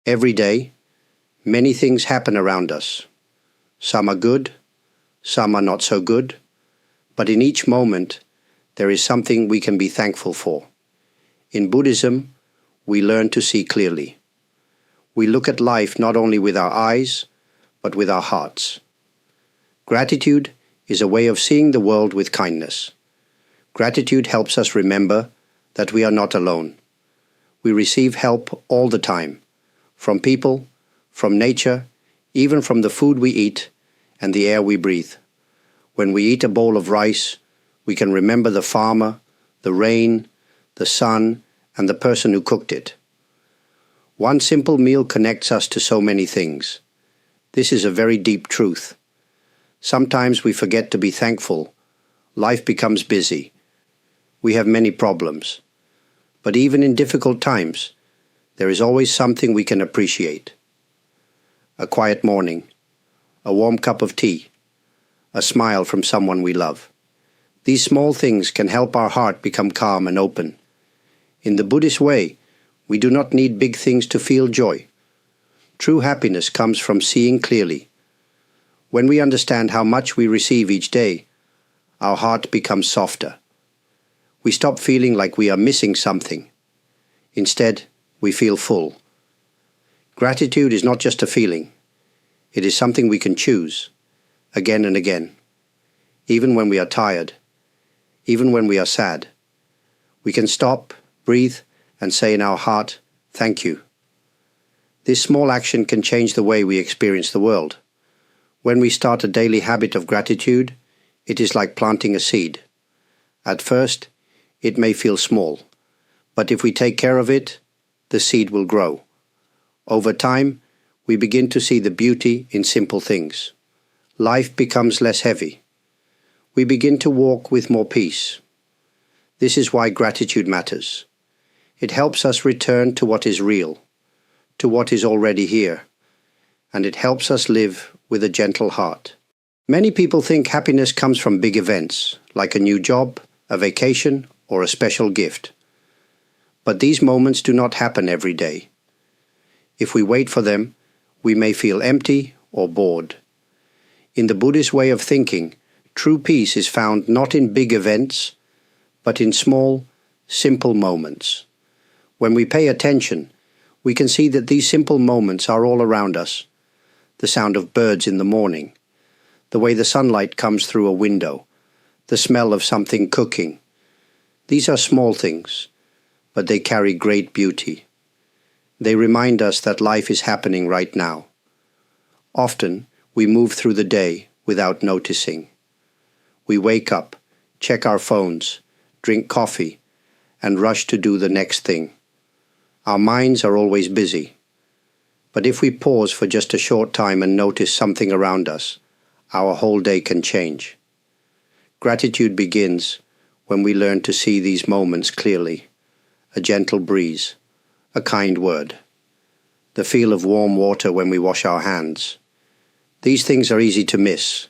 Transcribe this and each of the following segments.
Every day, many things happen around us. Some are good, some are not so good, but in each moment, there is something we can be thankful for. In Buddhism, we learn to see clearly. We look at life not only with our eyes, but with our hearts. Gratitude is a way of seeing the world with kindness. Gratitude helps us remember that we are not alone. We receive help all the time, from people, from nature, even from the food we eat and the air we breathe. When we eat a bowl of rice, we can remember the farmer, the rain, the sun, and the person who cooked it. One simple meal connects us to so many things. This is a very deep truth. Sometimes we forget to be thankful. Life becomes busy. We have many problems. But even in difficult times, there is always something we can appreciate. A quiet morning, a warm cup of tea, a smile from someone we love. These small things can help our heart become calm and open. In the Buddhist way, we do not need big things to feel joy. True happiness comes from seeing clearly. When we understand how much we receive each day, our heart becomes softer. We stop feeling like we are missing something. Instead, we feel full. Gratitude is not just a feeling. It is something we can choose, again and again. Even when we are tired, even when we are sad, we can stop, breathe, and say in our heart, "Thank you." This small action can change the way we experience the world. When we start a daily habit of gratitude, it is like planting a seed. At first, it may feel small, but if we take care of it, the seed will grow. Over time, we begin to see the beauty in simple things. Life becomes less heavy. We begin to walk with more peace. This is why gratitude matters. It helps us return to what is real, to what is already here, and it helps us live with a gentle heart. Many people think happiness comes from big events, like a new job, a vacation, or a special gift. But these moments do not happen every day. If we wait for them, we may feel empty or bored. In the Buddhist way of thinking, true peace is found not in big events, but in small, simple moments. When we pay attention, we can see that these simple moments are all around us. The sound of birds in the morning, the way the sunlight comes through a window, the smell of something cooking. These are small things, but they carry great beauty. They remind us that life is happening right now. Often, we move through the day without noticing. We wake up, check our phones, drink coffee, and rush to do the next thing. Our minds are always busy. But if we pause for just a short time and notice something around us, our whole day can change. Gratitude begins when we learn to see these moments clearly. A gentle breeze, a kind word, the feel of warm water when we wash our hands. These things are easy to miss,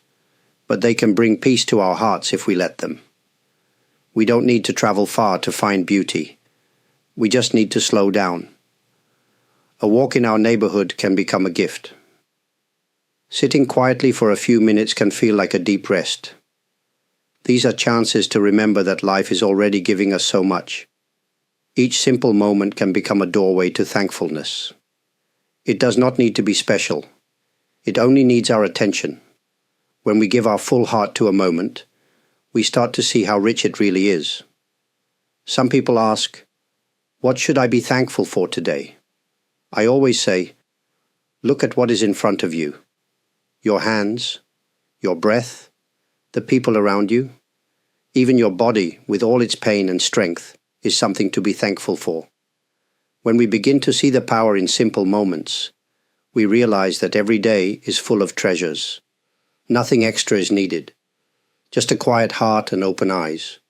but they can bring peace to our hearts if we let them. We don't need to travel far to find beauty. We just need to slow down. A walk in our neighborhood can become a gift. Sitting quietly for a few minutes can feel like a deep rest. These are chances to remember that life is already giving us so much. Each simple moment can become a doorway to thankfulness. It does not need to be special. It only needs our attention. When we give our full heart to a moment, we start to see how rich it really is. Some people ask, "What should I be thankful for today?" I always say, look at what is in front of you. Your hands, your breath, the people around you, even your body with all its pain and strength is something to be thankful for. When we begin to see the power in simple moments, we realize that every day is full of treasures. Nothing extra is needed, just a quiet heart and open eyes.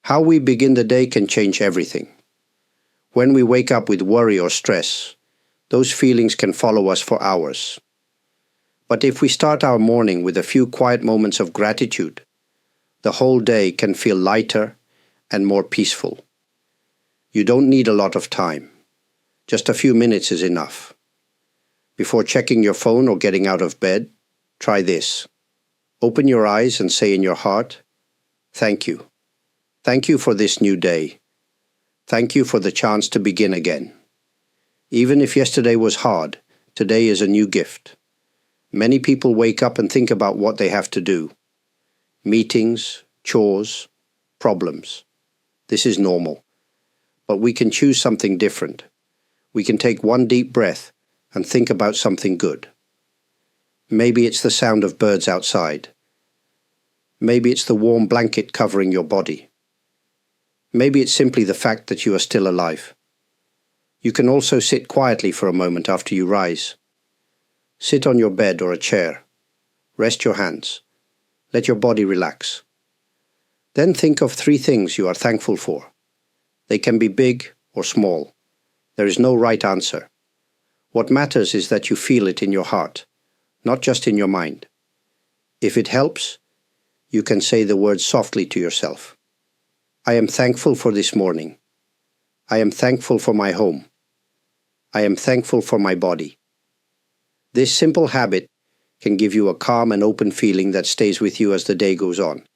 How we begin the day can change everything. When we wake up with worry or stress, those feelings can follow us for hours. But if we start our morning with a few quiet moments of gratitude, the whole day can feel lighter and more peaceful. You don't need a lot of time. Just a few minutes is enough. Before checking your phone or getting out of bed, try this. Open your eyes and say in your heart, "Thank you. Thank you for this new day. Thank you for the chance to begin again. Even if yesterday was hard, today is a new gift." Many people wake up and think about what they have to do. Meetings, chores, problems. This is normal. But we can choose something different. We can take one deep breath and think about something good. Maybe it's the sound of birds outside. Maybe it's the warm blanket covering your body. Maybe it's simply the fact that you are still alive. You can also sit quietly for a moment after you rise. Sit on your bed or a chair. Rest your hands. Let your body relax. Then think of 3 things you are thankful for. They can be big or small. There is no right answer. What matters is that you feel it in your heart, not just in your mind. If it helps, you can say the words softly to yourself. I am thankful for this morning. I am thankful for my home. I am thankful for my body. This simple habit can give you a calm and open feeling that stays with you as the day goes on.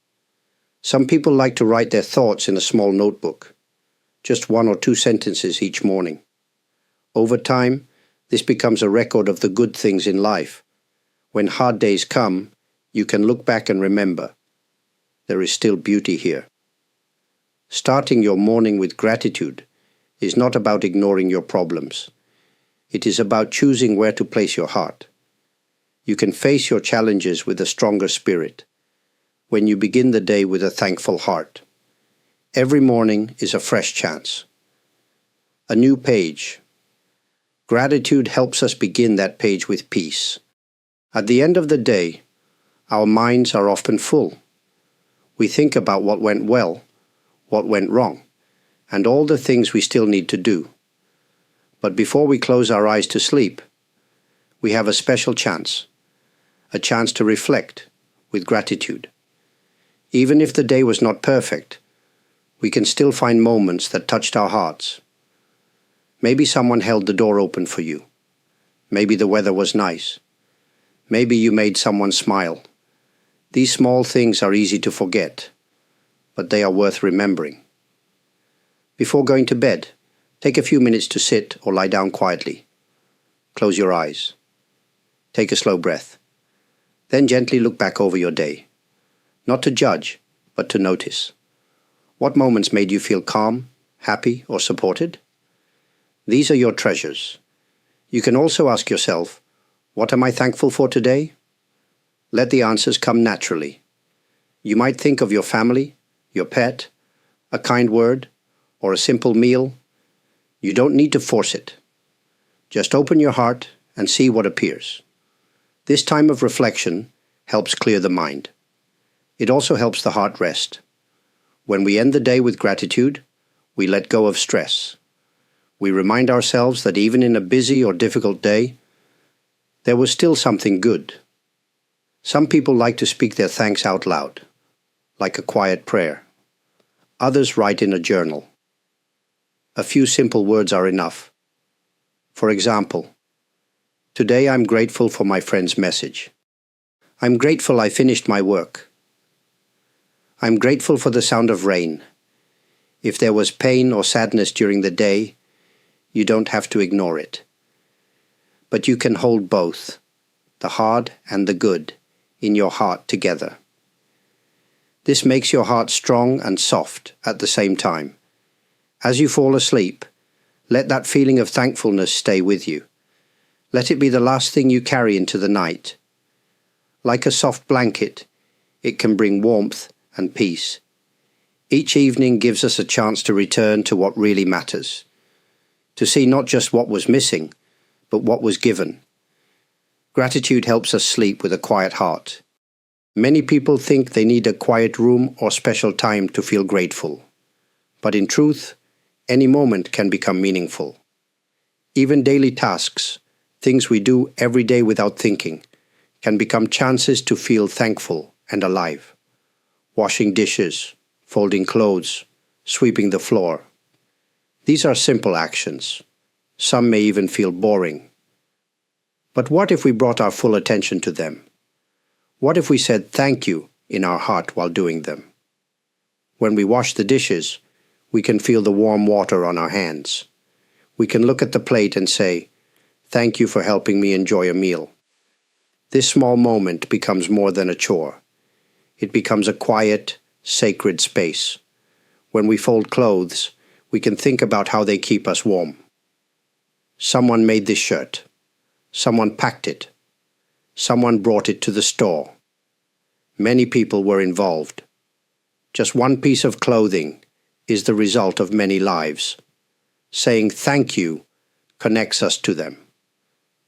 Some people like to write their thoughts in a small notebook, just 1 or 2 sentences each morning. Over time, this becomes a record of the good things in life. When hard days come, you can look back and remember, there is still beauty here. Starting your morning with gratitude is not about ignoring your problems. It is about choosing where to place your heart. You can face your challenges with a stronger spirit when you begin the day with a thankful heart. Every morning is a fresh chance. A new page. Gratitude helps us begin that page with peace. At the end of the day, our minds are often full. We think about what went well, what went wrong, and all the things we still need to do. But before we close our eyes to sleep, we have a special chance, a chance to reflect with gratitude. Even if the day was not perfect, we can still find moments that touched our hearts. Maybe someone held the door open for you. Maybe the weather was nice. Maybe you made someone smile. These small things are easy to forget, but they are worth remembering. Before going to bed, take a few minutes to sit or lie down quietly. Close your eyes. Take a slow breath. Then gently look back over your day. Not to judge, but to notice. What moments made you feel calm, happy, or supported? These are your treasures. You can also ask yourself, what am I thankful for today? Let the answers come naturally. You might think of your family, your pet, a kind word, or a simple meal. You don't need to force it. Just open your heart and see what appears. This time of reflection helps clear the mind. It also helps the heart rest. When we end the day with gratitude, we let go of stress. We remind ourselves that even in a busy or difficult day, there was still something good. Some people like to speak their thanks out loud, like a quiet prayer. Others write in a journal. A few simple words are enough. For example, today I'm grateful for my friend's message. I'm grateful I finished my work. I'm grateful for the sound of rain. If there was pain or sadness during the day, you don't have to ignore it. But you can hold both, the hard and the good, in your heart together. This makes your heart strong and soft at the same time. As you fall asleep, let that feeling of thankfulness stay with you. Let it be the last thing you carry into the night. Like a soft blanket, it can bring warmth and peace. Each evening gives us a chance to return to what really matters, to see not just what was missing, but what was given. Gratitude helps us sleep with a quiet heart. Many people think they need a quiet room or special time to feel grateful. But in truth, any moment can become meaningful. Even daily tasks, things we do every day without thinking, can become chances to feel thankful and alive. Washing dishes, folding clothes, sweeping the floor. These are simple actions. Some may even feel boring. But what if we brought our full attention to them? What if we said thank you in our heart while doing them? When we wash the dishes, we can feel the warm water on our hands. We can look at the plate and say, "Thank you for helping me enjoy a meal." This small moment becomes more than a chore. It becomes a quiet, sacred space. When we fold clothes, we can think about how they keep us warm. Someone made this shirt. Someone packed it. Someone brought it to the store. Many people were involved. Just one piece of clothing is the result of many lives. Saying thank you connects us to them.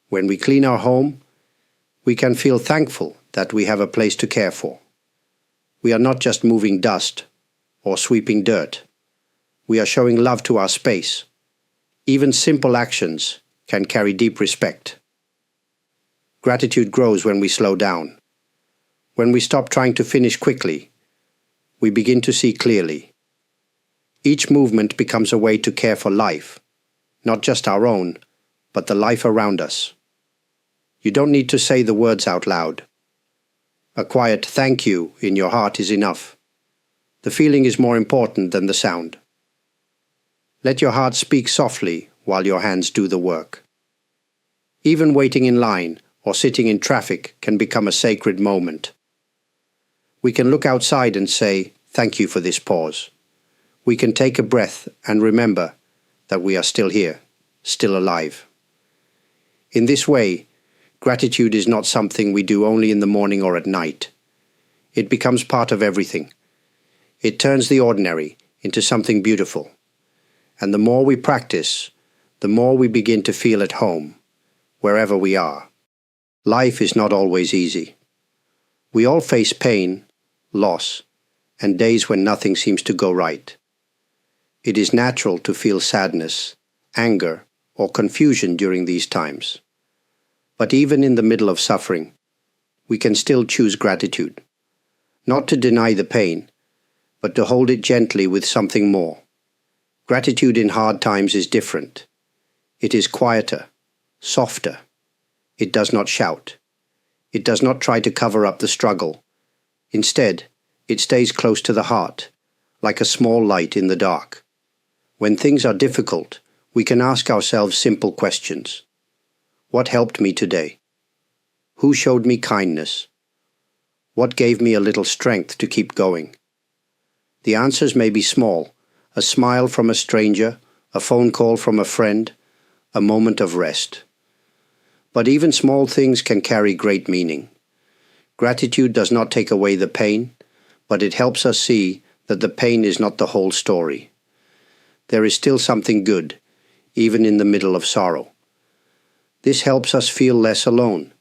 When we clean our home, we can feel thankful that we have a place to care for. We are not just moving dust or sweeping dirt. We are showing love to our space. Even simple actions can carry deep respect. Gratitude grows when we slow down. When we stop trying to finish quickly, we begin to see clearly. Each movement becomes a way to care for life, not just our own, but the life around us. You don't need to say the words out loud. A quiet thank you in your heart is enough. The feeling is more important than the sound. Let your heart speak softly while your hands do the work. Even waiting in line or sitting in traffic can become a sacred moment. We can look outside and say, "Thank you for this pause." We can take a breath and remember that we are still here, still alive. In this way, gratitude is not something we do only in the morning or at night. It becomes part of everything. It turns the ordinary into something beautiful. And the more we practice, the more we begin to feel at home, wherever we are. Life is not always easy. We all face pain, loss, and days when nothing seems to go right. It is natural to feel sadness, anger, or confusion during these times. But even in the middle of suffering, we can still choose gratitude. Not to deny the pain, but to hold it gently with something more. Gratitude in hard times is different. It is quieter, softer. It does not shout. It does not try to cover up the struggle. Instead, it stays close to the heart, like a small light in the dark. When things are difficult, we can ask ourselves simple questions. What helped me today? Who showed me kindness? What gave me a little strength to keep going? The answers may be small: a smile from a stranger, a phone call from a friend, a moment of rest. But even small things can carry great meaning. Gratitude does not take away the pain, but it helps us see that the pain is not the whole story. There is still something good, even in the middle of sorrow. This helps us feel less alone,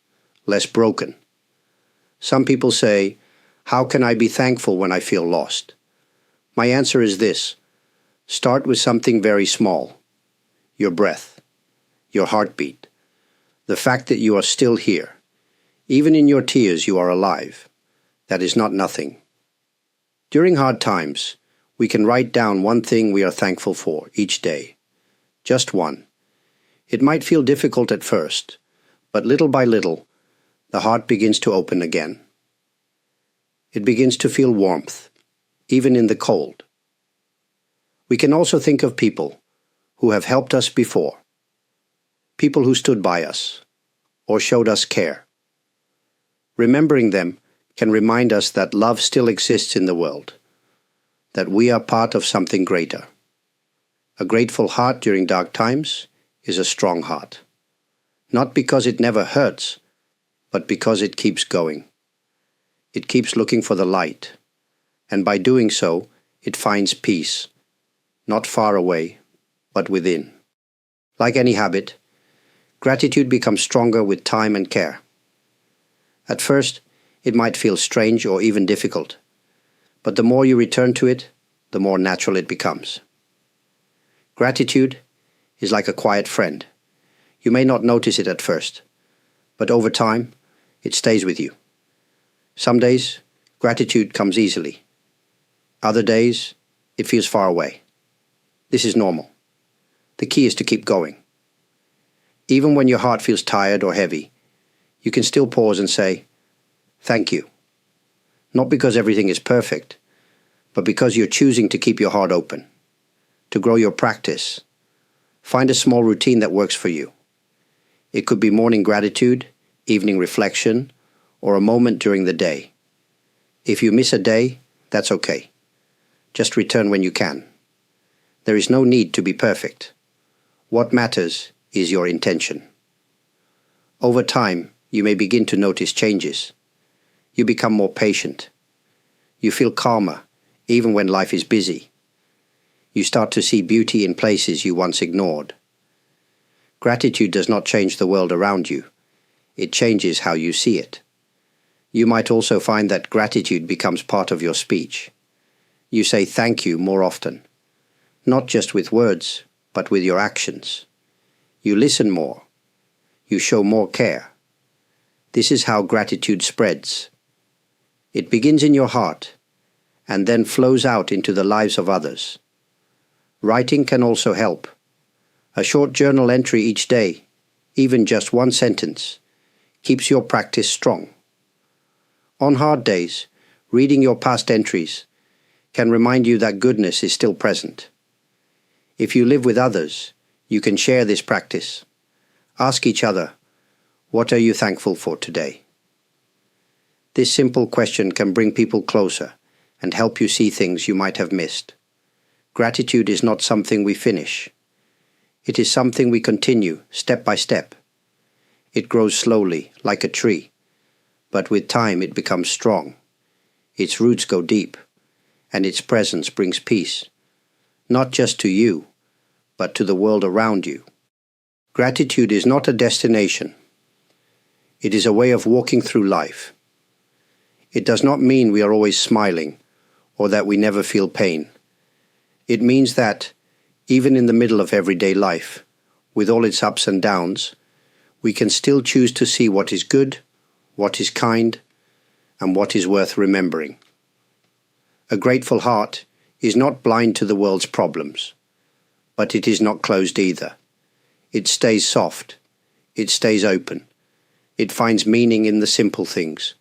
less broken. Some people say, "How can I be thankful when I feel lost?" My answer is this: start with something very small. Your breath, your heartbeat, the fact that you are still here. Even in your tears you are alive. That is not nothing. During hard times, we can write down one thing we are thankful for each day. Just one. It might feel difficult at first, but little by little, the heart begins to open again. It begins to feel warmth, even in the cold. We can also think of people who have helped us before, people who stood by us or showed us care. Remembering them can remind us that love still exists in the world, that we are part of something greater. A grateful heart during dark times is a strong heart, not because it never hurts, but because it keeps going. It keeps looking for the light, and by doing so, it finds peace, not far away, but within. Like any habit, gratitude becomes stronger with time and care. At first, it might feel strange or even difficult, but the more you return to it, the more natural it becomes. Gratitude is like a quiet friend. You may not notice it at first, but over time, it stays with you. Some days, gratitude comes easily. Other days, it feels far away. This is normal. The key is to keep going. Even when your heart feels tired or heavy, you can still pause and say, "Thank you." Not because everything is perfect, but because you're choosing to keep your heart open, to grow your practice. Find a small routine that works for you. It could be morning gratitude, evening reflection, or a moment during the day. If you miss a day, that's okay. Just return when you can. There is no need to be perfect. What matters is your intention. Over time, you may begin to notice changes. You become more patient. You feel calmer, even when life is busy. You start to see beauty in places you once ignored. Gratitude does not change the world around you. It changes how you see it. You might also find that gratitude becomes part of your speech. You say thank you more often, not just with words, but with your actions. You listen more. You show more care. This is how gratitude spreads. It begins in your heart, and then flows out into the lives of others. Writing can also help. A short journal entry each day, even just one sentence, keeps your practice strong. On hard days, reading your past entries can remind you that goodness is still present. If you live with others, you can share this practice. Ask each other, "What are you thankful for today?" This simple question can bring people closer and help you see things you might have missed. Gratitude is not something we finish. It is something we continue step by step. It grows slowly, like a tree, but with time it becomes strong. Its roots go deep, and its presence brings peace, not just to you, but to the world around you. Gratitude is not a destination. It is a way of walking through life. It does not mean we are always smiling or that we never feel pain. It means that, even in the middle of everyday life, with all its ups and downs, we can still choose to see what is good, what is kind, and what is worth remembering. A grateful heart is not blind to the world's problems, but it is not closed either. It stays soft. It stays open. It finds meaning in the simple things,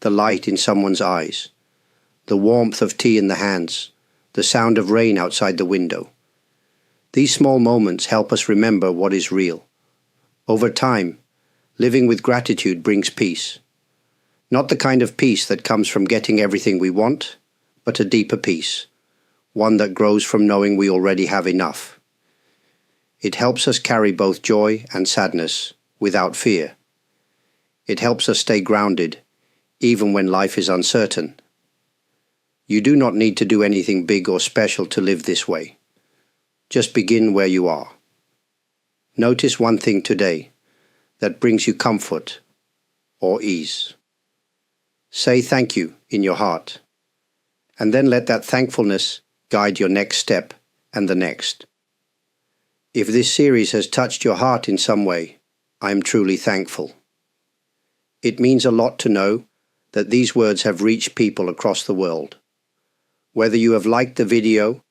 the light in someone's eyes, the warmth of tea in the hands, the sound of rain outside the window. These small moments help us remember what is real. Over time, living with gratitude brings peace. Not the kind of peace that comes from getting everything we want, but a deeper peace, one that grows from knowing we already have enough. It helps us carry both joy and sadness without fear. It helps us stay grounded, even when life is uncertain. You do not need to do anything big or special to live this way. Just begin where you are. Notice one thing today that brings you comfort or ease. Say thank you in your heart, and then let that thankfulness guide your next step and the next. If this series has touched your heart in some way, I am truly thankful. It means a lot to know that these words have reached people across the world. Whether you have liked the video,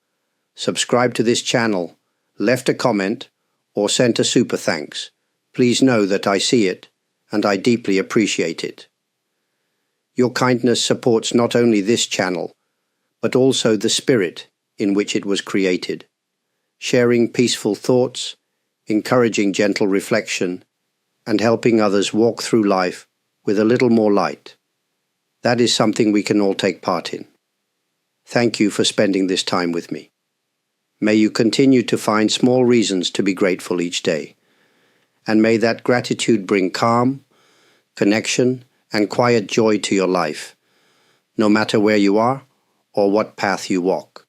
subscribed to this channel, left a comment, or sent a super thanks, please know that I see it and I deeply appreciate it. Your kindness supports not only this channel, but also the spirit in which it was created, sharing peaceful thoughts, encouraging gentle reflection, and helping others walk through life with a little more light. That is something we can all take part in. Thank you for spending this time with me. May you continue to find small reasons to be grateful each day, and may that gratitude bring calm, connection, and quiet joy to your life, no matter where you are or what path you walk.